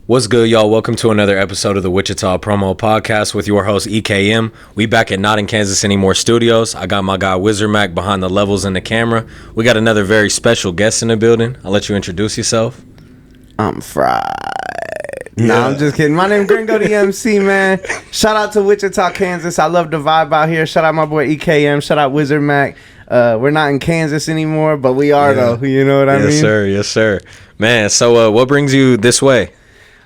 What's good, y'all? Welcome to another episode of the WichitaPromo Podcast with your host, EKM. We back at Not in Kansas Anymore Studios. I got my guy, Wzrd Mac, behind the levels and the camera. We got another very special guest in the building. I'll let you introduce yourself. I'm fried. Yeah. Nah, I'm just kidding. My name Gringo the MC, man. Shout out to Wichita, Kansas. I love the vibe out here. Shout out my boy EKM. Shout out Wzrd Mac. We're not in Kansas anymore, but we are, though. You know what I mean? Yes, sir. Yes, sir. Man, so what brings you this way?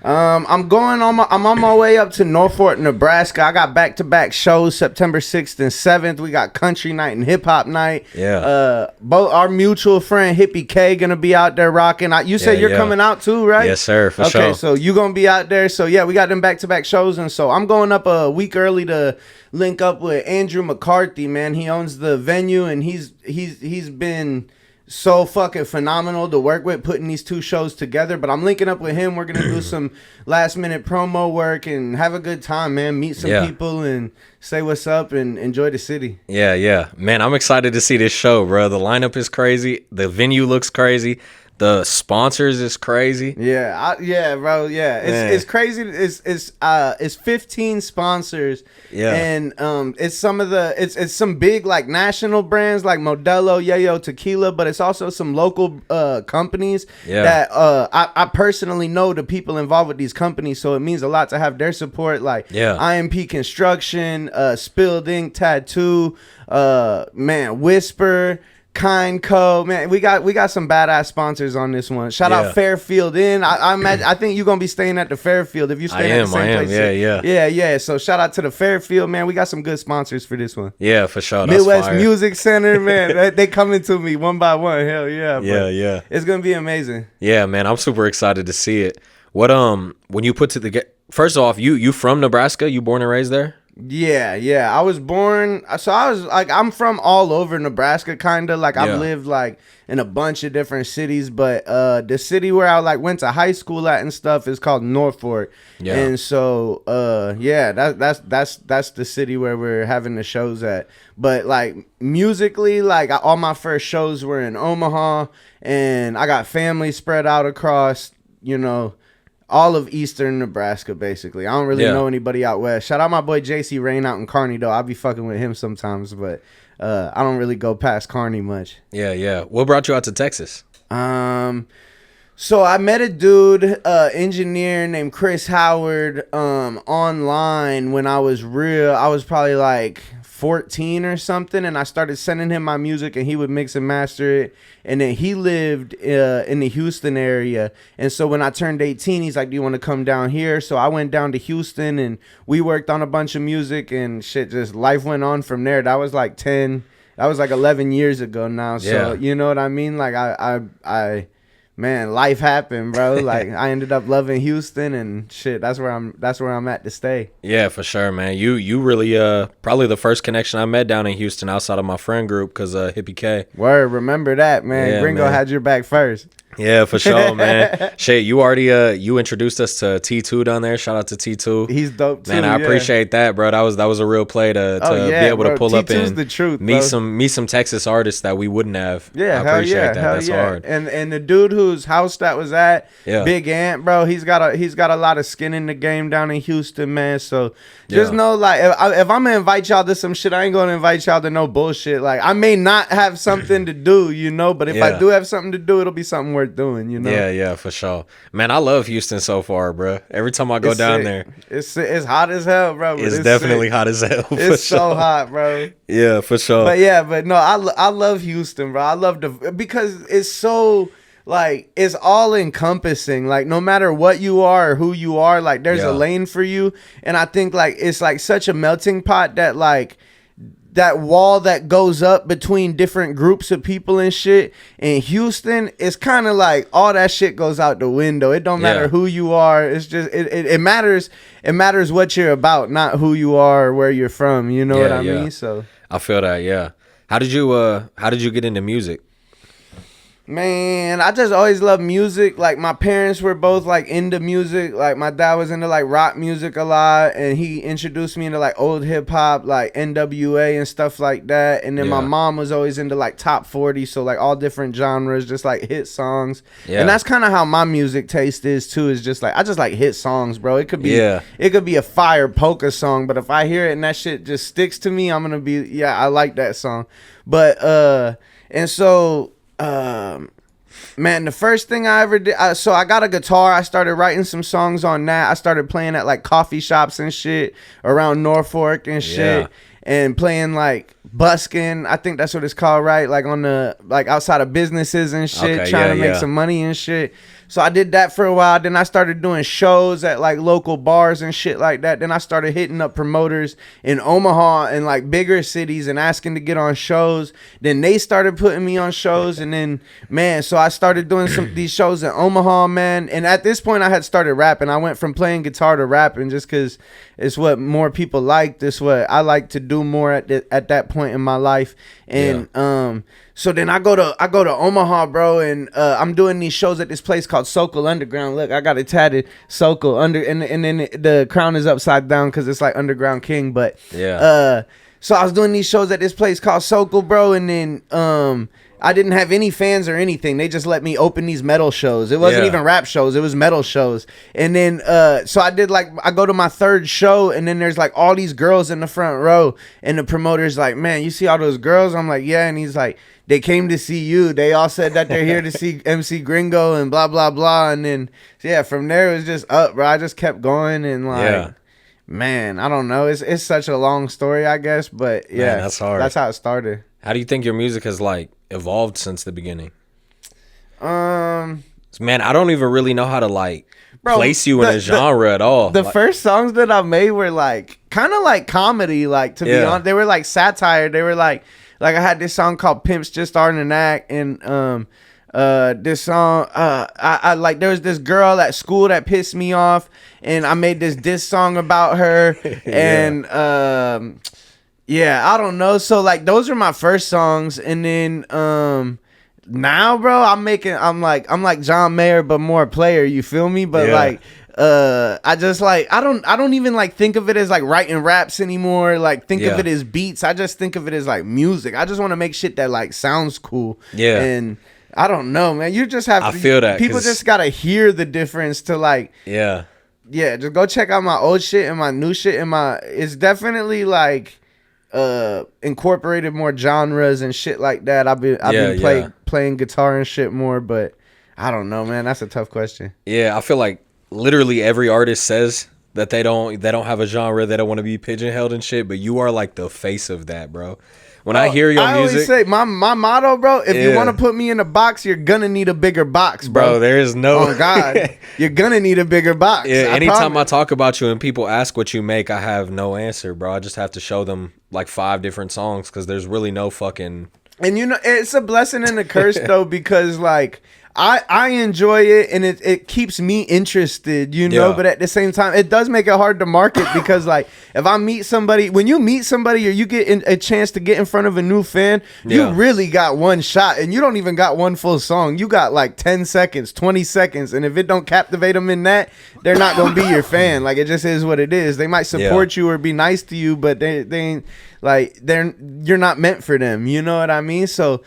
I'm on my way up to Norfolk, Nebraska. I got back-to-back shows September 6th and 7th. We got country night and hip hop night. Yeah. Both our mutual friend Hippy K gonna be out there rocking. You said you're coming out too, right? Yes, sir, for sure. Okay, so you gonna be out there. So yeah, we got them back-to-back shows, and so I'm going up a week early to link up with Andrew McCarthy, man. He owns the venue, and he's been so fucking phenomenal to work with putting these two shows together. But I'm linking up with him. We're gonna do some last minute promo work and have a good time, man. Meet some people and say what's up and enjoy the city. Yeah. Man, I'm excited to see this show, bro. The lineup is crazy. The venue looks crazy. The sponsors is crazy. Yeah, bro. Yeah, it's crazy. It's 15 sponsors. Yeah, and it's some big like national brands like Modelo, Yayo, Tequila, but it's also some local companies that I personally know the people involved with these companies, so it means a lot to have their support. Like IMP Construction, Spilled Ink Tattoo, man, Whisper. Kind Co, man, we got some badass sponsors on this one. Shout out Fairfield Inn. I imagine, I think you're gonna be staying at the Fairfield if you stay at the same place. Yeah. So shout out to the Fairfield, man. We got some good sponsors for this one. Yeah, for sure. Midwest Music Center, man. they coming to me one by one. Hell yeah. Yeah. It's gonna be amazing. Yeah, man. I'm super excited to see it. What when you put to the first off, you from Nebraska? You born and raised there? Yeah. I was born, so I was like, I'm from all over Nebraska, kind of like I've lived like in a bunch of different cities, but the city where I like went to high school at and stuff is called Norfolk. Yeah. And so that's the city where we're having the shows at. But like musically, like all my first shows were in Omaha, and I got family spread out across, all of eastern Nebraska, basically. I don't really know anybody out west. Shout out my boy JC Rain out in Kearney, though. I'll be fucking with him sometimes, but I don't really go past Kearney much. Yeah. What brought you out to Texas? So I met a dude, engineer named Chris Howard, online when I was probably like 14 or something, and I started sending him my music and he would mix and master it. And then he lived in the Houston area, and so when I turned 18, he's like, do you want to come down here? So I went down to Houston and we worked on a bunch of music and shit. Just life went on from there. That was like 11 years ago now. So you know what I mean? Like man, life happened, bro. Like I ended up loving Houston and shit. That's where I'm at to stay. Yeah, for sure, man. You really probably the first connection I met down in Houston outside of my friend group, cause Hippy K. Word, remember that, man. Yeah, Gringo had your back first. Yeah, for sure, man. Shit, you already you introduced us to T2 down there. Shout out to T2. He's dope too. Man, I appreciate that, bro. That was a real play to be able to pull T2's up and the truth, meet some Texas artists that we wouldn't have. Yeah, I appreciate that. That's hard. And the dude whose house that was at, Big Ant, bro, he's got a lot of skin in the game down in Houston, man. So just know, like, if I'm gonna invite y'all to some shit, I ain't gonna invite y'all to no bullshit. Like, I may not have something to do, but if I do have something to do, it'll be something worth doing, Yeah, for sure. Man, I love Houston so far, bro. Every time I go down there. It's hot as hell, bro. It's definitely hot as hell. It's so hot, bro. Yeah, for sure. But no, I love Houston, bro. I love because it's so, like, it's all encompassing. Like, no matter what you are or who you are, like, there's a lane for you. And I think, like, it's like such a melting pot that, like, that wall that goes up between different groups of people and shit in Houston, it's kind of like all that shit goes out the window. It don't matter who you are. It's just it matters what you're about, not who you are or where you're from. You know what I mean? So I feel that. Yeah. How did you get into music? Man, I just always loved music. Like, my parents were both like into music. Like, my dad was into like rock music a lot, and he introduced me into like old hip hop, like NWA and stuff like that. And then my mom was always into like top 40, so like all different genres, just like hit songs. And that's kind of how my music taste is too. Is just like I just like hit songs, bro. It could be a fire polka song, but if I hear it and that shit just sticks to me, I'm gonna be I like that song. But and so. Man, the first thing I ever did, so I got a guitar. I started writing some songs on that. I started playing at like coffee shops and shit around Norfolk and shit, and playing like busking. I think that's what it's called, right? Like on the outside of businesses and shit, trying to make some money and shit. So I did that for a while. Then I started doing shows at like local bars and shit like that. Then I started hitting up promoters in Omaha and like bigger cities and asking to get on shows. Then they started putting me on shows. And then, man, so I started doing these shows in Omaha, man. And at this point I had started rapping. I went from playing guitar to rapping just because it's what more people liked. It's what I like to do more at that point in my life. And so then I go to Omaha, bro, and I'm doing these shows at this place called Sokol Underground. Look, I got it tatted, Sokol under, and then the crown is upside down because it's like Underground King. But so I was doing these shows at this place called Sokol, bro, and then I didn't have any fans or anything. They just let me open these metal shows. It wasn't even rap shows. It was metal shows. And then, so I did I go to my third show, and then there's like all these girls in the front row, and the promoter's like, man, you see all those girls? I'm like, yeah. And he's like, they came to see you. They all said that they're here to see MC Gringo and blah, blah, blah. And then, from there it was just up, bro. I just kept going and like, man, I don't know. It's such a long story, I guess. But man, that's hard. That's how it started. How do you think your music has like evolved since the beginning? Man, I don't even really know how to like place you in a genre at all. The first songs that I made were like kind of like comedy, like to be honest. They were like satire. They were like I had this song called Pimps Just Starting an Act, and this song I like there was this girl at school that pissed me off, and I made this diss song about her. And I don't know. So like those are my first songs, and then now, bro, I'm like John Mayer but more player, you feel me? But like I just like I don't even like think of it as like writing raps anymore, like think of it as beats. I just think of it as like music. I just want to make shit that like sounds cool. And I don't know, man, you just have to, I feel that people just gotta hear the difference to like just go check out my old shit and my new shit, and it's definitely like incorporated more genres and shit like that. I've been playing guitar and shit more, but I don't know, man. That's a tough question. I feel like literally every artist says that they don't have a genre, they don't want to be pigeonholed and shit, but you are like the face of that, bro. When I hear your music, I always say my motto, bro, if you want to put me in a box, you're gonna need a bigger box, bro. There is no God, you're gonna need a bigger box. Anytime I talk about you and people ask what you make, I have no answer, bro. I just have to show them like 5 different songs because there's really no fucking. And you know, it's a blessing and a curse though, because like I enjoy it, and it keeps me interested, you know, but at the same time it does make it hard to market because like if I meet somebody, when you meet somebody or you get a chance to get in front of a new fan, you really got one shot, and you don't even got one full song. You got like 10 seconds, 20 seconds, and if it don't captivate them in that, they're not gonna be your fan. Like, it just is what it is. They might support you or be nice to you, but they ain't like, you're not meant for them, you know what I mean? So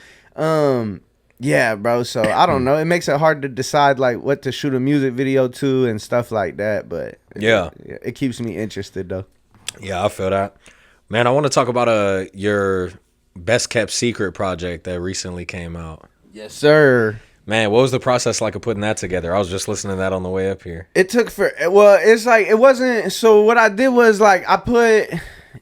yeah, bro. So I don't know. It makes it hard to decide like what to shoot a music video to and stuff like that. But it keeps me interested though. Yeah, I feel that. Man, I want to talk about your best kept secret project that recently came out. Yes, sir. Man, what was the process like of putting that together? I was just listening to that on the way up here. It took it's like it wasn't. So what I did was like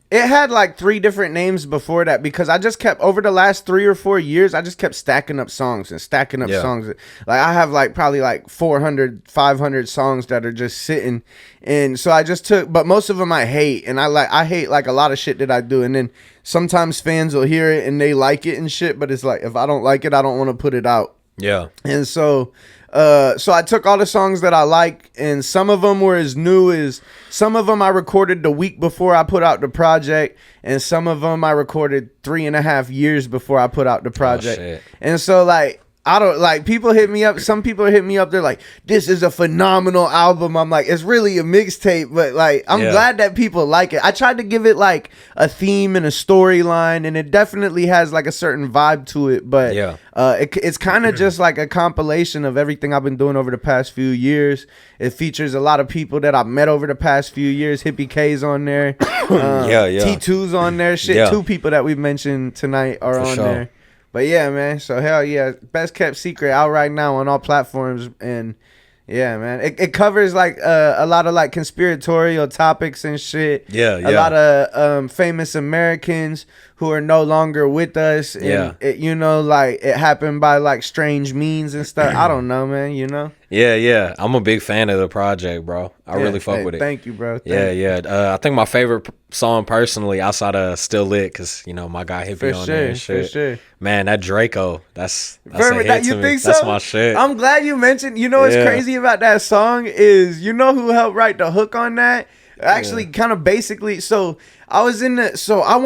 it had like 3 different names before that, because I just kept, over the last 3 or 4 years, I just kept stacking up songs and stacking up songs. Like I have like probably like 400, 500 songs that are just sitting. And so I just took, but most of them I hate. And I hate like a lot of shit that I do. And then sometimes fans will hear it and they like it and shit. But it's like, if I don't like it, I don't want to put it out. Yeah. And so I took all the songs that I like, and some of them were as new as, some of them I recorded the week before I put out the project, and some of them I recorded 3.5 years before I put out the project. And so like I don't like people hit me up. Some people hit me up. They're like, "This is a phenomenal album." I'm like, "It's really a mixtape," but like, I'm glad that people like it. I tried to give it like a theme and a storyline, and it definitely has like a certain vibe to it. But it's kind of just like a compilation of everything I've been doing over the past few years. It features a lot of people that I've met over the past few years. Hippy K's on there. T2's on there. Shit, 2 people that we've mentioned tonight are on there. But yeah, man. So hell yeah, best kept secret out right now on all platforms, and yeah, man. It covers like a lot of like conspiratorial topics and shit. A lot of famous Americans who are no longer with us. And it, you know, like it happened by like strange means and stuff. I don't know, man. You know. Yeah. I'm a big fan of the project, bro. I really fuck with it. Thank you, bro. I think my favorite song personally outside of Still Lit, because you know my guy Hippy on there and shit. For sure. Man, that Draco, that's a hit you to think me. so? That's my shit. I'm glad you mentioned. You know what's crazy about that song is, you know who helped write the hook on that? Actually, kind of basically. So I was in the. So I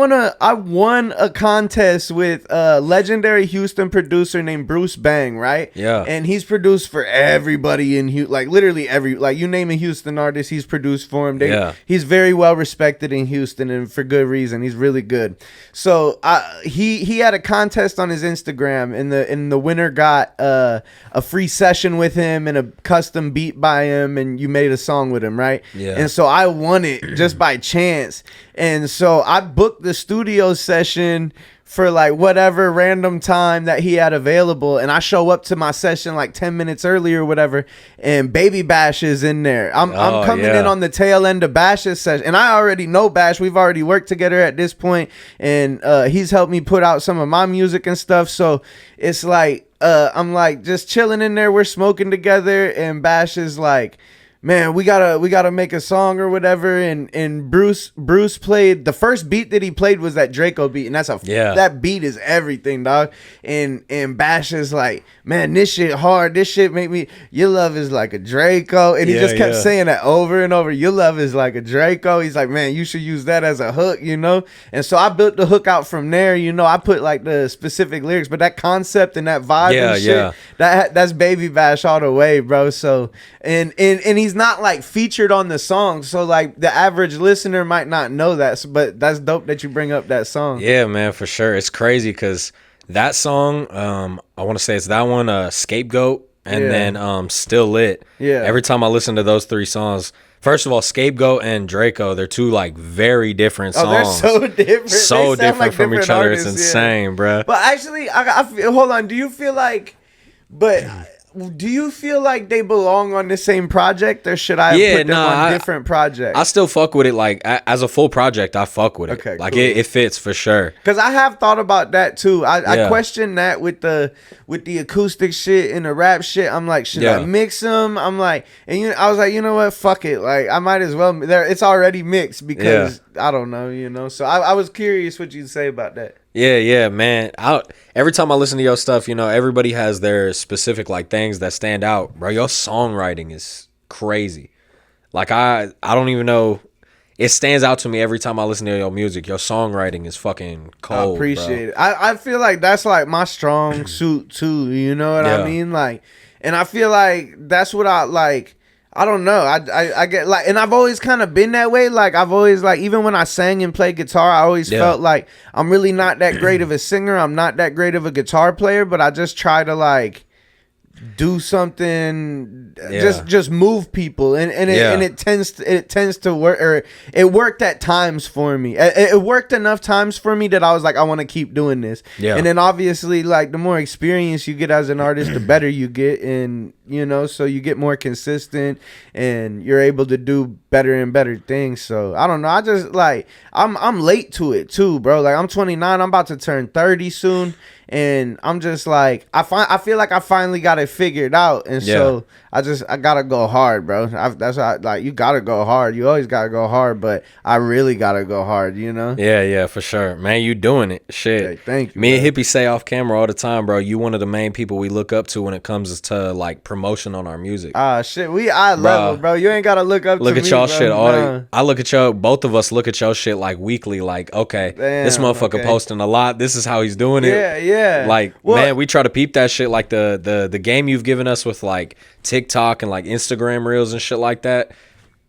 won a contest with a legendary Houston producer named Bruce Bang, right? Yeah. And he's produced for everybody in Houston, like literally like you name a Houston artist, he's produced for him. He's very well respected in Houston, and for good reason. He's really good. So he had a contest on his Instagram, and the winner got a free session with him and a custom beat by him, and you made a song with him, right? Yeah. And so I won it just by chance. And so I booked the studio session for like whatever random time that he had available, and I show up to my session like 10 minutes early or whatever, and Baby Bash is in there. I'm coming in on the tail end of Bash's session, and I already know Bash. We've already worked together at this point, and he's helped me put out some of my music and stuff. So it's like I'm like just chilling in there, we're smoking together, and Bash is like, man, we gotta make a song or whatever, and Bruce played the first beat that he played was that Draco beat, and that beat is everything, dog. And Bash is like, man, this shit hard, this shit make me, your love is like a Draco, and he just kept saying that over and over, your love is like a Draco. He's like, man, you should use that as a hook, you know. And so I built the hook out from there, you know. I put like the specific lyrics, but that concept and that vibe and shit, that's Baby Bash all the way, bro. So and he's not like featured on the song, so like the average listener might not know that, but that's dope that you bring up that song. Yeah, man, for sure. It's crazy because that song, I want to say it's that one, Scapegoat, and then Still Lit. Yeah. Every time I listen to those 3 songs, first of all, Scapegoat and Draco, they're 2 like very different songs. They're so different. So different like from each other. It's insane, bro. But actually, I feel, hold on. Do you feel like, do you feel like they belong on the same project, or should I put them on different projects? I still fuck with it. Like as a full project, I fuck with it. Okay, like cool. It fits for sure. Because I have thought about that too. I question that with the acoustic shit and the rap shit. I'm like, should I mix them? I'm like, and I was like, you know what? Fuck it. Like I might as well. It's already mixed because I don't know, you know. So I was curious what you'd say about that. Yeah, man. Every time I listen to your stuff, you know, everybody has their specific like things that stand out, bro. Your songwriting is crazy. Like I don't even know. It stands out to me every time I listen to your music. Your songwriting is fucking cold. I appreciate it. I feel like that's like my strong suit too. You know what I mean? Like, and I feel like that's what I like. I don't know. I get like, and I've always kind of been that way. Like I've always like, even when I sang and played guitar, I always felt like I'm really not that great of a singer. I'm not that great of a guitar player, but I just try to like do something, just move people, and it tends to work, or it worked at times for me. It worked enough times for me that I was like, I want to keep doing this. And then obviously, like the more experience you get as an artist, the better you get, and you know, so you get more consistent and you're able to do better and better things. So I don't know. I just like I'm late to it too, bro. Like I'm 29. I'm about to turn 30 soon. And I'm just like, I feel like I finally got it figured out, and so I gotta go hard, bro. That's why, like, you gotta go hard. You always gotta go hard, but I really gotta go hard, you know? Yeah, for sure, man. You doing it, shit. Hey, thank you. Me and Hippy say off camera all the time, bro. You one of the main people we look up to when it comes to like promotion on our music. Shit, I love it, bro. You ain't gotta look up. Look to at me, y'all bro. shit. Nah. I look at y'all. Both of us look at y'all shit like weekly. Like, okay, this motherfucker posting a lot. This is how he's doing it. Yeah. Like, man, we try to peep that shit. Like the game you've given us with like TikTok and like Instagram reels and shit like that.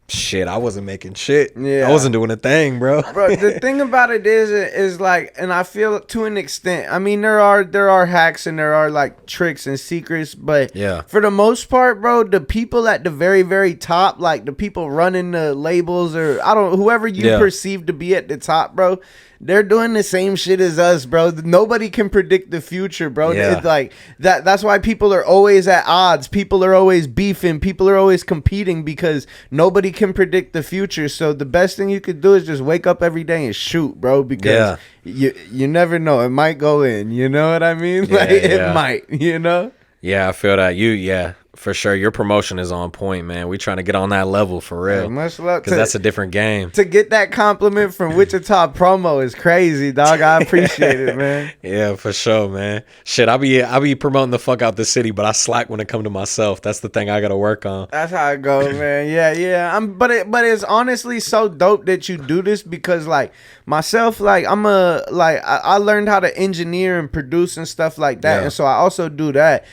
Shit, I wasn't making shit. Yeah, I wasn't doing a thing, bro. Bro, the thing about it is like, and I feel to an extent, I mean, there are hacks and there are like tricks and secrets, but for the most part, bro, the people at the very, very top, like the people running the labels or whoever you perceive to be at the top, bro, they're doing the same shit as us, bro. Nobody can predict the future, bro. It's like that's why people are always at odds. People are always beefing. People are always competing because nobody can predict the future. So the best thing you could do is just wake up every day and shoot, bro, because you never know. It might go in. You know what I mean? Like it might, you know? Yeah, I feel that. For sure, your promotion is on point, man. We trying to get on that level for real. Much luck, because that's a different game. To get that compliment from WichitaPromo is crazy, dog. I appreciate it, man. Yeah, for sure, man. Shit, I be promoting the fuck out the city, but I slack when it come to myself. That's the thing I gotta work on. That's how it goes, man. Yeah. But it's honestly so dope that you do this because, like, myself, like, I learned how to engineer and produce and stuff like that, and so I also do that.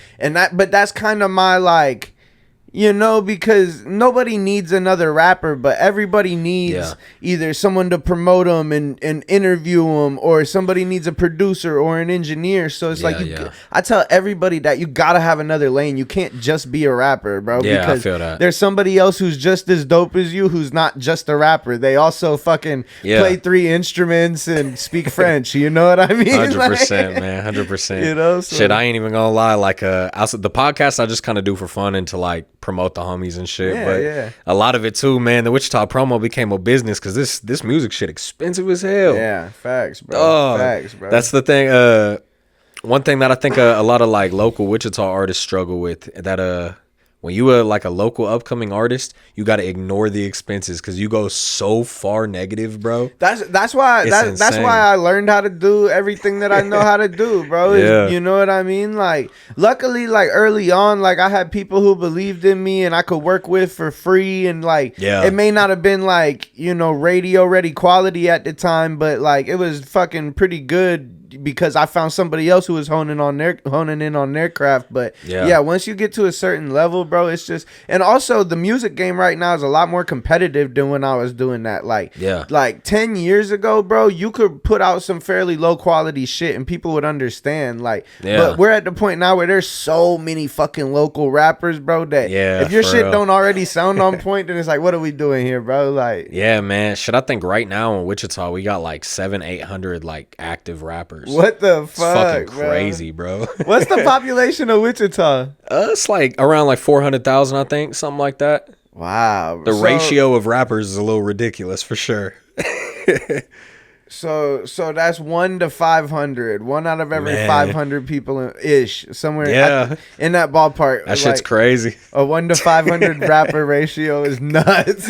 But that's kind of my like. You know, because nobody needs another rapper, but everybody needs either someone to promote them and interview them, or somebody needs a producer or an engineer. So it's I tell everybody that you gotta have another lane. You can't just be a rapper, bro. Yeah, because I feel that. There's somebody else who's just as dope as you, who's not just a rapper. They also fucking play 3 instruments and speak French. You know what I mean? 100%, man. 100%. You know, so. Shit, I ain't even gonna lie. Like, the podcast I just kind of do for fun and to like promote the homies and shit, but a lot of it too, man. The WichitaPromo became a business because this music shit expensive as hell. Yeah, facts, bro. Facts, bro. That's the thing. One thing that I think a lot of like local Wichita artists struggle with, that when you are like a local upcoming artist, you got to ignore the expenses because you go so far negative, bro. That's why I learned how to do everything that I know how to do, bro. You know what I mean? Like, luckily, like early on, like I had people who believed in me and I could work with for free, and like it may not have been like, you know, radio ready quality at the time, but like it was fucking pretty good because I found somebody else who was honing in on their craft. But once you get to a certain level, bro, it's just, and also the music game right now is a lot more competitive than when I was doing that. Like 10 years ago, bro, you could put out some fairly low quality shit and people would understand. Like, but we're at the point now where there's so many fucking local rappers, bro, that if your shit don't already sound on point, then it's like, what are we doing here, bro? Like, yeah, man. Shit, I think right now in Wichita we got like 700-800 like active rappers. What the fuck, it's fucking crazy, bro. What's the population of Wichita? It's like around like 400,000, I think, something like that. Wow. The ratio of rappers is a little ridiculous for sure. So that's 1 to 500. 1 out of every 500 people ish, somewhere in that ballpark. That shit's crazy. A 1 to 500 rapper ratio is nuts.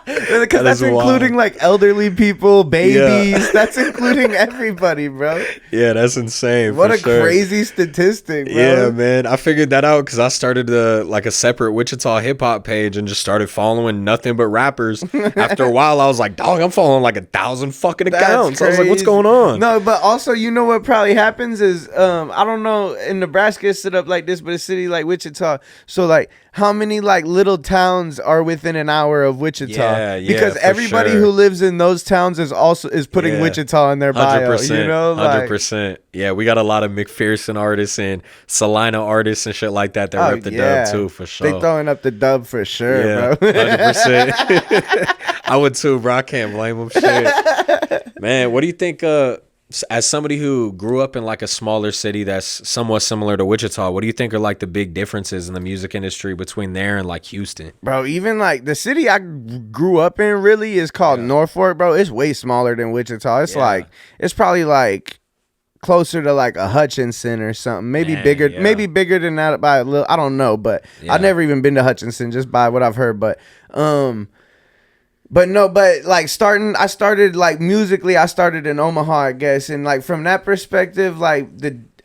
Because that's including like elderly people, babies. That's including everybody, bro. Yeah, that's insane. What a crazy statistic, bro. Yeah, man. I figured that out because I started like a separate Wichita hip hop page and just started following nothing but rappers. After a while, I was like, dog, I'm following like 1,000 fucking accounts. I was like, what's going on? No, but also, you know what probably happens is, I don't know, in Nebraska it's set up like this, but a city like Wichita, so like how many like little towns are within an hour of Wichita? Because everybody who lives in those towns is putting Wichita in their bio. 100%, you know, like, 100%. Yeah, we got a lot of McPherson artists and Salina artists and shit like that rep the dub too, for sure. They throwing up the dub for sure, bro. 100%. I would too, bro. I can't blame them. Shit, man. What do you think? As somebody who grew up in like a smaller city that's somewhat similar to Wichita, what do you think are like the big differences in the music industry between there and like Houston? Bro, even like the city I grew up in really is called Norfolk, bro. It's way smaller than Wichita. It's like, it's probably like closer to like a Hutchinson or something. Maybe bigger, maybe bigger than that by a little. I don't know, but I've never even been to Hutchinson, just by what I've heard. But like I started like musically, I started in Omaha, I guess, and like from that perspective, like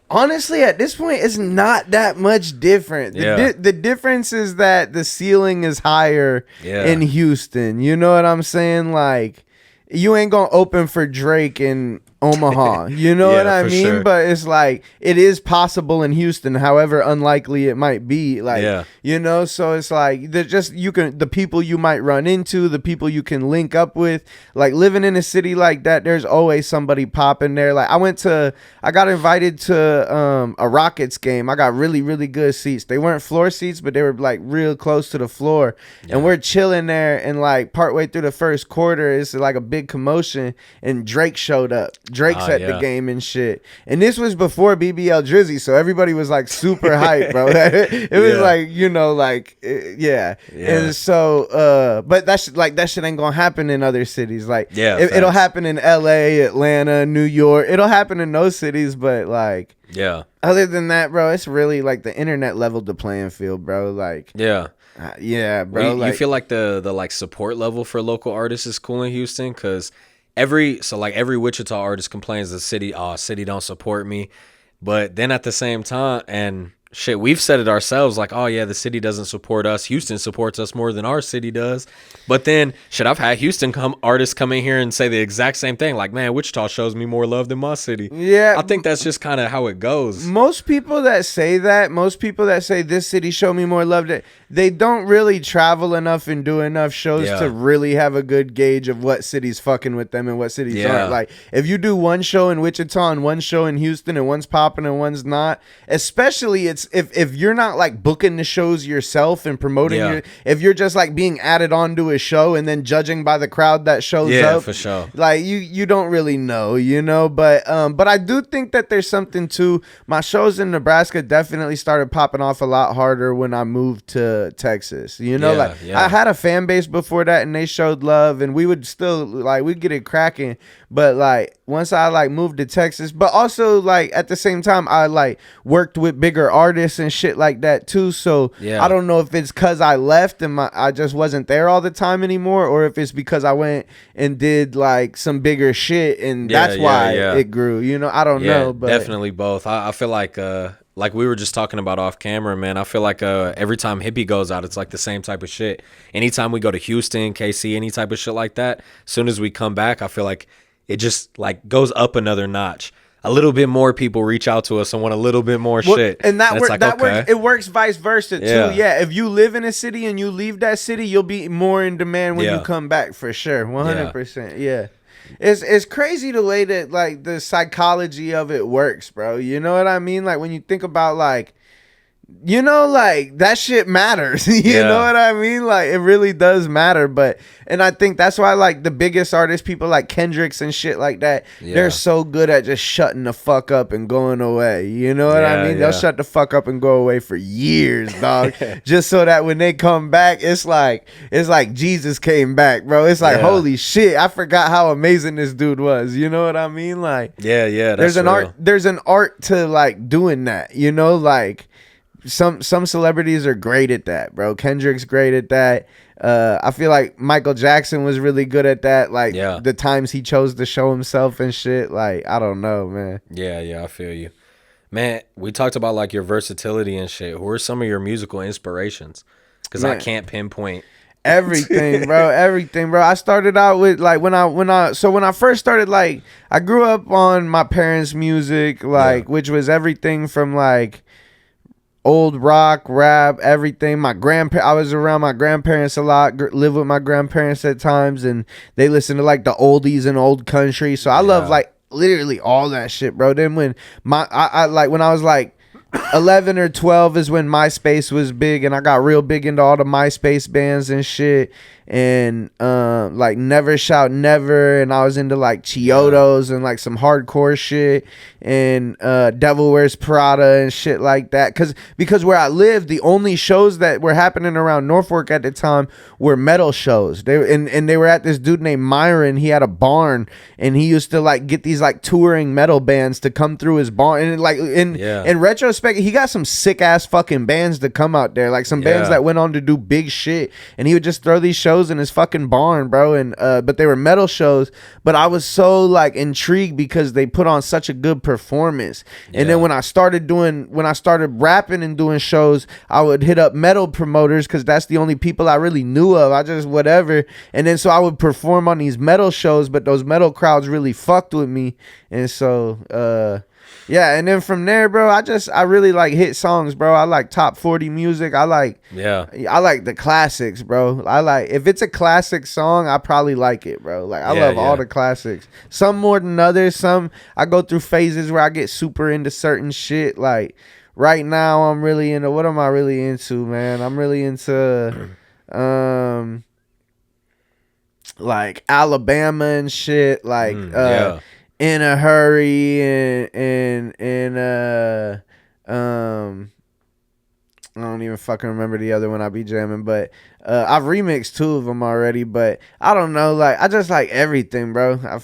honestly, at this point, it's not that much different. The difference is that the ceiling is higher in Houston. You know what I'm saying? Like, you ain't gonna open for Drake in Omaha. You know what I mean? Sure. But it's like, it is possible in Houston, however unlikely it might be. Like, you know, so it's like, the people you might run into, the people you can link up with, like living in a city like that, there's always somebody popping there. Like, I got invited to a Rockets game. I got really, really good seats. They weren't floor seats, but they were like real close to the floor. And we're chilling there, and like partway through the first quarter, it's like a big commotion, and Drake showed up. Drake's at the game and shit. And this was before BBL Drizzy, so everybody was like super hyped, bro. It was like, you know, like, And so, but that shit ain't gonna happen in other cities. Like, it'll happen in LA, Atlanta, New York. It'll happen in those cities, but like, other than that, bro, it's really like the internet leveled the playing field, bro. Like, bro. You feel like the like support level for local artists is cool in Houston? Because every Wichita artist complains the city don't support me, but then at the same time, and shit, we've said it ourselves, like, oh yeah, the city doesn't support us. Houston supports us more than our city does. But then, shit, I've had Houston artists come in here and say the exact same thing, like, man, Wichita shows me more love than my city. Yeah, I think that's just kind of how it goes. Most people that say this city showed me more love, they don't really travel enough and do enough shows to really have a good gauge of what cities fucking with them and what cities aren't. Like, if you do one show in Wichita and one show in Houston and one's popping and one's not, especially if you're not like booking the shows yourself and promoting if you're just like being added onto a show and then judging by the crowd that shows up, for sure, like you don't really know, you know. But I do think that there's something to my shows in Nebraska. Definitely started popping off a lot harder when I moved to Texas, you know. I had a fan base before that, and they showed love, and we would still like, we'd get it cracking. But like, once I like moved to Texas, but also like at the same time, I like worked with bigger artists and shit like that too. So I don't know if it's because I left and I just wasn't there all the time anymore, or if it's because I went and did like some bigger shit, and that's why it grew. You know, I don't know, but definitely both. I feel like we were just talking about off camera, man. I feel like every time Hippy goes out, it's like the same type of shit. Anytime we go to Houston, KC, any type of shit like that, as soon as we come back, I feel like it just like goes up another notch. A little bit more people reach out to us and want a little bit more shit. And works. It works vice versa too. Yeah, if you live in a city and you leave that city, you'll be more in demand when you come back, for sure. 100%. Yeah. It's crazy the way that like the psychology of it works, bro. You know what I mean? Like, when you think about like, you know, like that shit matters. You know what I mean? Like, it really does matter. And I think that's why like the biggest artists, people like Kendricks and shit like that, they're so good at just shutting the fuck up and going away. You know what I mean? They'll shut the fuck up and go away for years, dog. Just so that when they come back, it's like Jesus came back, bro. It's like, holy shit, I forgot how amazing this dude was. You know what I mean? Like, that's there's an art to like doing that, you know. Like, some celebrities are great at that, bro. Kendrick's great at that. I feel like Michael Jackson was really good at that. Like, the times he chose to show himself and shit. Like, I don't know, man. Yeah, I feel you. Man, we talked about like your versatility and shit. Who are some of your musical inspirations? Because I can't pinpoint everything, bro. I started out with like when I first started, like, I grew up on my parents' music, like, which was everything from like old rock, rap, everything. I was around my grandparents a lot, lived with my grandparents at times, and they listened to like the oldies and old country. So I love like literally all that shit, bro. Then when when I was like 11 or 12 is when MySpace was big, and I got real big into all the MySpace bands and shit. And like Never Shout Never, and I was into like Chiodos and like some hardcore shit, and Devil Wears Prada and shit like that. Because where I lived, the only shows that were happening around Norfolk at the time were metal shows. They were at this dude named Myron. He had a barn, and he used to like get these like touring metal bands to come through his barn. And like in retrospect, he got some sick ass fucking bands to come out there, like some bands that went on to do big shit. And he would just throw these shows in his fucking barn, bro. And but they were metal shows. But I was so like intrigued because they put on such a good performance. And then when I started rapping and doing shows, I would hit up metal promoters because that's the only people I really knew of. I just whatever. And then so I would perform on these metal shows, but those metal crowds really fucked with me. And so yeah, and then from there, bro, I really like hit songs, bro. I like top 40 music. I like the classics, bro. I like, if it's a classic song, I probably like it, bro. Like I love all the classics. Some more than others. Some I go through phases where I get super into certain shit. Like right now, I'm really into, what am I really into, man? I'm really into like Alabama and shit. Like In a Hurry and I don't even fucking remember the other one I be jamming, but I've remixed 2 of them already. But I don't know, like I just like everything, bro. I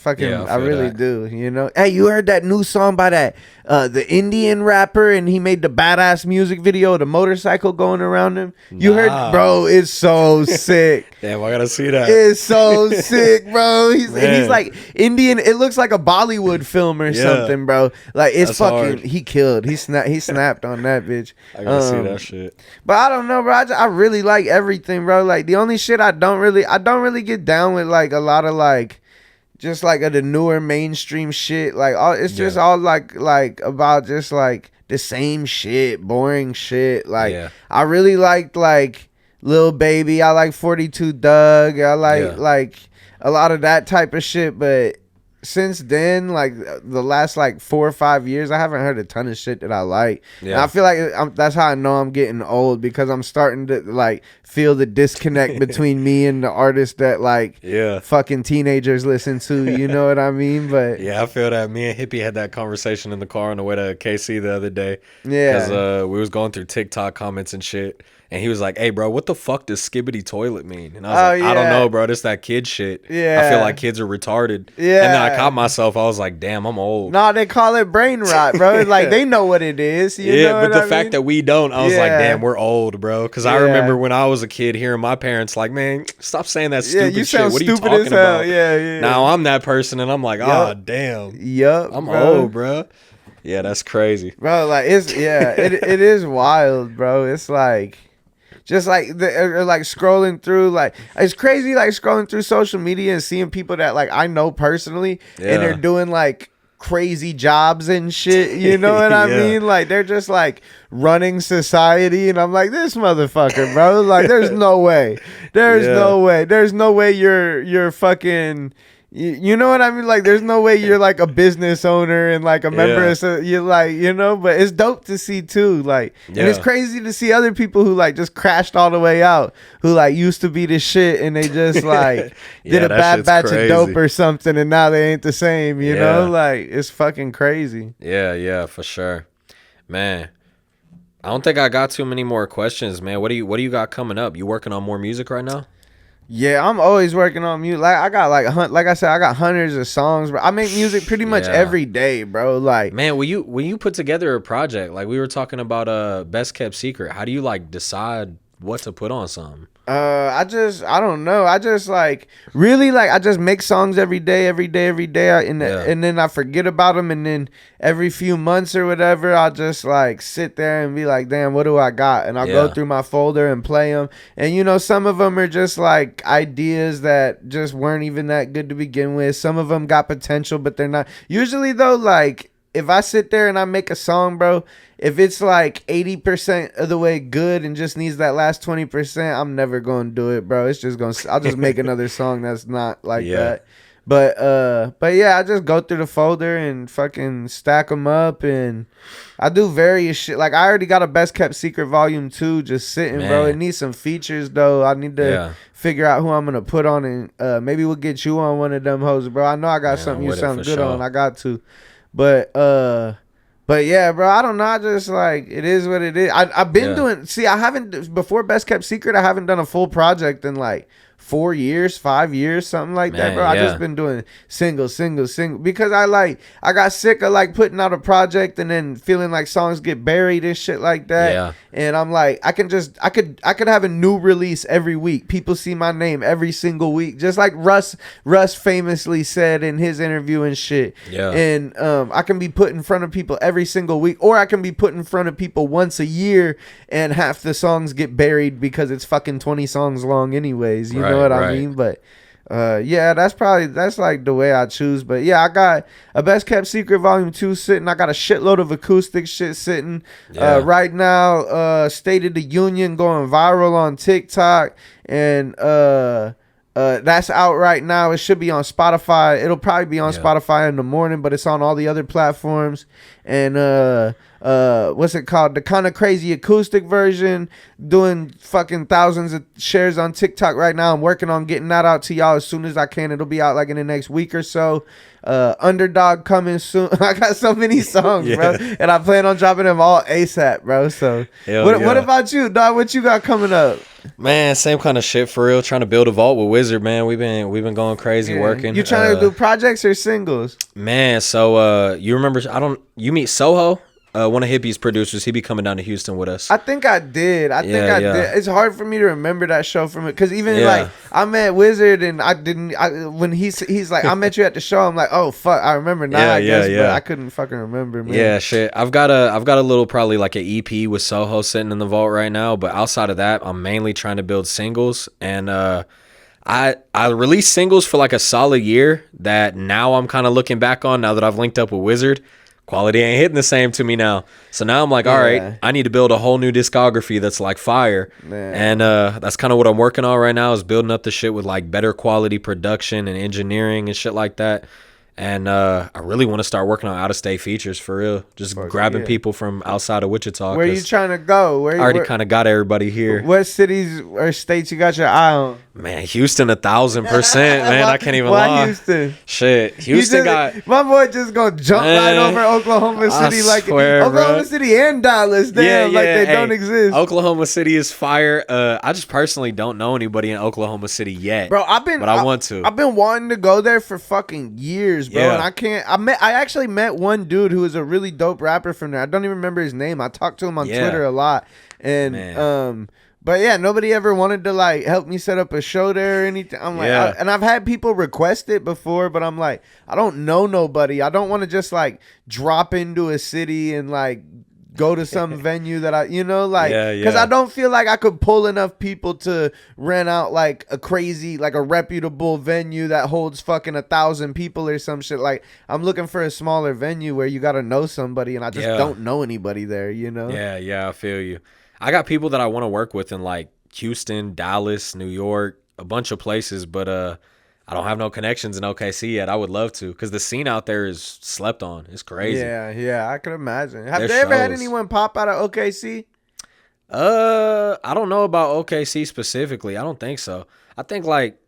really do, you know. Hey, you heard that new song by that the Indian rapper, and he made the badass music video of the motorcycle going around him? You heard, bro? It's so sick. Damn, I gotta see that. It's so sick, bro. He's like Indian. It looks like a Bollywood film or something, bro. Like it's that's fucking hard. He killed. He snapped on that bitch. I gotta see that shit. But I don't know, bro. I really like everything, bro. Like the only shit I don't really get down with, like a lot of like just like the newer mainstream shit. Like it's just all like about just like the same shit, boring shit. Like I really liked like Lil Baby. I like 42 Doug. I like a lot of that type of shit. But since then, like the last like 4 or 5 years, I haven't heard a ton of shit that I like. And I feel like that's how I know I'm getting old, because I'm starting to like feel the disconnect between me and the artists that like fucking teenagers listen to. You know what I mean? But yeah, I feel that. Me and Hippy had that conversation in the car on the way to KC the other day. Yeah, because we was going through TikTok comments and shit. And he was like, "Hey, bro, what the fuck does skibbity toilet mean?" And I was like, "I don't know, bro. This that kid shit. Yeah, I feel like kids are retarded." Yeah. And then I caught myself. I was like, "Damn, I'm old." No, they call it brain rot, bro. Like they know what it is. You know but the fact that we don't, I was like, "Damn, we're old, bro." Because I remember when I was a kid hearing my parents like, "Man, stop saying that stupid shit. What are you talking about?" Yeah. Now I'm that person, and I'm like, "Oh, damn. Yup, I'm old, bro." Yeah, that's crazy, bro. Like it is wild, bro. It's like. Just like like scrolling through, like it's crazy, like scrolling through social media and seeing people that like I know personally, and they're doing like crazy jobs and shit. You know what I mean? Like they're just like running society, and I'm like, this motherfucker, bro. Like there's no way, there's no way you're fucking. You know what I mean? Like, there's no way you're like a business owner and like a member. So you're like, you know, but it's dope to see too. Like, and it's crazy to see other people who like just crashed all the way out, who like used to be the shit, and they just like did a bad batch of dope or something, and now they ain't the same. You know, like it's fucking crazy. Yeah, for sure, man. I don't think I got too many more questions, man. What do you got coming up? You working on more music right now? Yeah, I'm always working on music. Like I got like I said, I got hundreds of songs, bro. I make music pretty much every day, bro. Like, man, when you put together a project, like we were talking about Best Kept Secret, how do you like decide what to put on something? I don't know. I just like really like I just make songs every day, and then I forget about them, and then every few months or whatever, I'll just like sit there and be like, damn, what do I got? And I'll go through my folder and play them. And you know, some of them are just like ideas that just weren't even that good to begin with. Some of them got potential, but they're not. Usually though, like if I sit there and I make a song, bro, if it's like 80% of the way good and just needs that last 20%, I'm never going to do it, bro. It's just I'll just make another song that's not like that. But yeah, I just go through the folder and fucking stack them up, and I do various shit. Like I already got a Best Kept Secret Volume 2 just sitting, bro. It needs some features though. I need to figure out who I'm gonna put on, and maybe we'll get you on one of them hoes, bro. I know I got something you sound good on. I got to, but yeah, bro. I don't know. I just like it is what it is. I've been doing. See, I haven't before Best Kept Secret. I haven't done a full project in like 4 years, 5 years, something like that, bro. I just been doing single because I got sick of like putting out a project and then feeling like songs get buried and shit like that. Yeah. And I'm like, I could have a new release every week. People see my name every single week, just like Russ famously said in his interview and shit. Yeah. And I can be put in front of people every single week, or I can be put in front of people once a year, and half the songs get buried because it's fucking 20 songs long anyways. You know what I mean? But yeah, that's like the way I choose. But yeah, I got a Best Kept Secret Volume 2 sitting. I got a shitload of acoustic shit sitting right now. State of the Union going viral on TikTok, and that's out right now. It should be on Spotify. It'll probably be on Spotify in the morning, but it's on all the other platforms. And what's it called? The Kind of Crazy acoustic version, doing fucking thousands of shares on TikTok right now. I'm working on getting that out to y'all as soon as I can. It'll be out like in the next week or so. Underdog coming soon. I got so many songs, bro, and I plan on dropping them all ASAP, bro. So what about you, dog? What you got coming up? Man, same kind of shit for real. Trying to build a vault with Wzrd, man. We've been going crazy working. You trying to do projects or singles? Man, so you remember? You meet Soho? One of Hippy's producers. He be coming down to Houston with us. I think I did. I did. It's hard for me to remember that show from it, because even like I met Wzrd and I didn't. When he's like, I met you at the show. I'm like, oh fuck, I remember now. I guess, but I couldn't fucking remember. Man. Yeah, shit. I've got a little, probably like an EP with Soho sitting in the vault right now. But outside of that, I'm mainly trying to build singles, and I released singles for like a solid year that now I'm kind of looking back on, now that I've linked up with Wzrd. Quality ain't hitting the same to me now. So now I'm like, all right, I need to build a whole new discography that's like fire. Man. And that's kind of what I'm working on right now, is building up the shit with like better quality production and engineering and shit like that. And I really want to start working on out-of-state features for real. Just grabbing people from outside of Wichita. Where you trying to go? I already kind of got everybody here. What cities or states you got your eye on? Man, Houston 1,000%, man. I can't even lie. Why Houston? Shit. Houston got... My boy just gonna jump right over Oklahoma City. I swear, Oklahoma City and Dallas. Damn, like they don't exist. Oklahoma City is fire. I just personally don't know anybody in Oklahoma City yet. Bro, I want to. I've been wanting to go there for fucking years, bro. And I can't. I actually met one dude who is a really dope rapper from there. I don't even remember his name. I talked to him on Twitter a lot. And but yeah, nobody ever wanted to like help me set up a show there or anything. I'm like, and I've had people request it before, but I'm like, I don't know nobody. I don't want to just like drop into a city and like go to some venue that because I don't feel like I could pull enough people to rent out like a crazy, like a reputable venue that holds fucking 1,000 people or some shit. Like I'm looking for a smaller venue where you got to know somebody, and I just don't know anybody there, you know? Yeah, I feel you. I got people that I want to work with in like Houston, Dallas, New York, a bunch of places, but I don't have no connections in OKC yet. I would love to, because the scene out there is slept on. It's crazy. Yeah, I can imagine. Have they ever had anyone pop out of OKC? I don't know about OKC specifically. I don't think so. I think like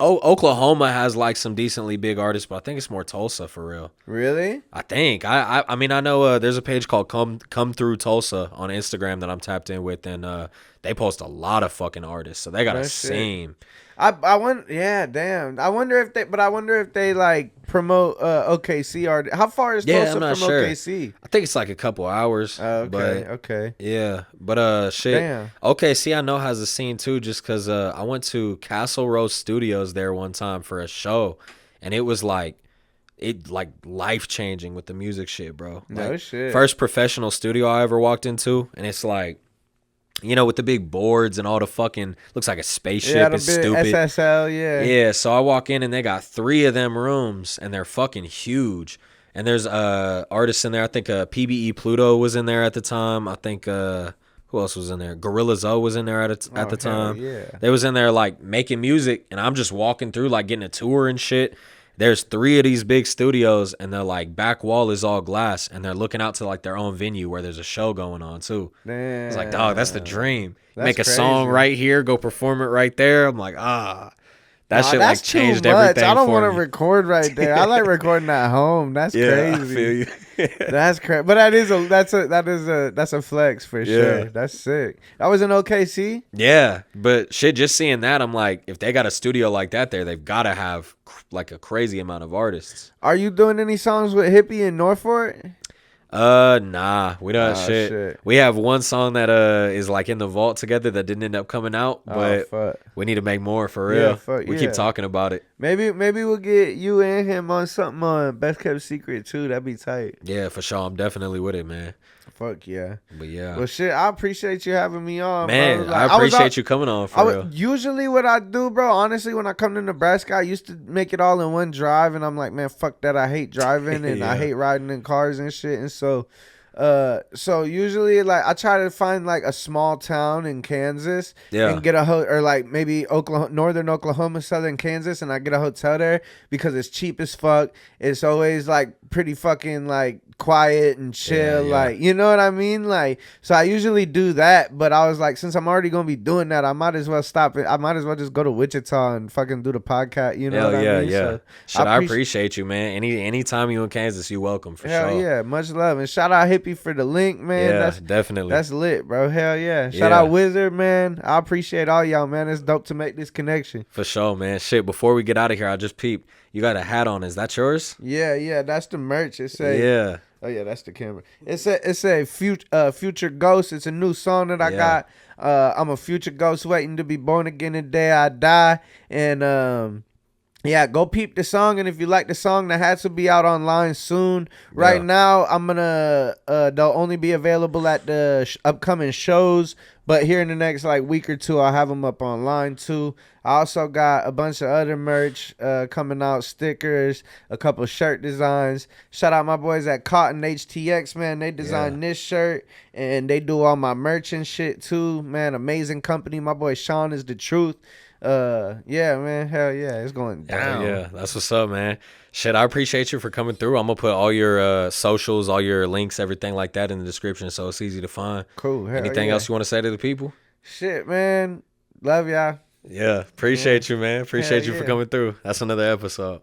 Oklahoma has like some decently big artists, but I think it's more Tulsa for real. Really? I think. I mean, I know there's a page called Come Through Tulsa on Instagram that I'm tapped in with, and they post a lot of fucking artists, so they got a scene. I wonder, damn. I wonder if they like promote OKC art. How far is Tulsa from OKC? I think it's like a couple hours. Okay. Yeah, but shit. Damn. OKC I know has a scene too, just because I went to Castle Rose Studios there one time for a show, and it was like life changing with the music shit, bro. No shit. First professional studio I ever walked into, and it's like, you know, with the big boards and all the fucking, looks like a spaceship. Yeah, it's stupid. SSL, Yeah, so I walk in and they got 3 of them rooms, and they're fucking huge. And there's artists in there. I think PBE Pluto was in there at the time. I think who else was in there? Gorilla Zoe was in there at the time. Yeah. They was in there like making music, and I'm just walking through like getting a tour and shit. there's 3 of these big studios, and their like back wall is all glass, and they're looking out to like their own venue where there's a show going on too. Damn. It's like, dog, that's the dream. That's Make a crazy. song right here, go perform it right there. I'm like, that shit like that's too changed much. everything. I don't want to record right there. I like recording at home. That's Yeah, crazy. I feel you. That's crazy. But that's a flex for sure. That's sick. I was in OKC. Yeah, but shit, just seeing that, I'm like, if they got a studio like that there, they've got to have like a crazy amount of artists. Are you doing any songs with Hippy in Norfolk? Nah, we don't shit. Shit. We have one song that is like in the vault together that didn't end up coming out, but fuck. we need to make more for real. Yeah, fuck, we yeah. keep talking about it. Maybe we'll get you and him on something on Best Kept Secret too. That'd be tight. Yeah, for sure. I'm definitely with it, man. Fuck yeah. But yeah. Well, shit, I appreciate you having me on, Man, bro. I appreciate you coming on for real. Usually what I do, bro, honestly, when I come to Nebraska, I used to make it all in one drive, and I'm like, man, fuck that. I hate driving, and I hate riding in cars and shit. And so usually like I try to find like a small town in Kansas and get or like maybe northern Oklahoma, southern Kansas, and I get a hotel there because it's cheap as fuck. It's always like pretty fucking like quiet and chill, like, you know what I mean? Like, so I usually do that, but I was like, since I'm already gonna be doing that, I might as well stop it. I might as well just go to Wichita and fucking do the podcast. You know what I mean? Yeah. So I appreciate you, man. Anytime you in Kansas, you welcome for sure. Hell yeah, much love, and shout out Hippy for the link, man. Yeah, definitely. That's lit, bro. Hell yeah. Shout out Wzrd, man. I appreciate all y'all, man. It's dope to make this connection. For sure, man. Shit, before we get out of here, I just peeped. You got a hat on. Is that yours? Yeah. That's the merch. It's Oh yeah, that's the camera. It's a future ghost. It's a new song that I got. I'm a future ghost waiting to be born again the day I die. And yeah, go peep the song. And if you like the song, the hats will be out online soon. Right now, I'm gonna they'll only be available at the upcoming shows. But here in the next like week or two, I'll have them up online too. I also got a bunch of other merch coming out, stickers, a couple shirt designs. Shout out my boys at Cotton HTX, man. They designed this shirt and they do all my merch and shit too, man. Amazing company. My boy Sean is the truth. Yeah, man. Hell yeah. It's going down. Yeah, that's what's up, man. Shit, I appreciate you for coming through. I'm gonna put all your socials, all your links, everything like that in the description, so it's easy to find. Cool. Anything else you want to say to the people? Shit, man. Love y'all. Yeah, appreciate you, man. Appreciate you for coming through. That's another episode.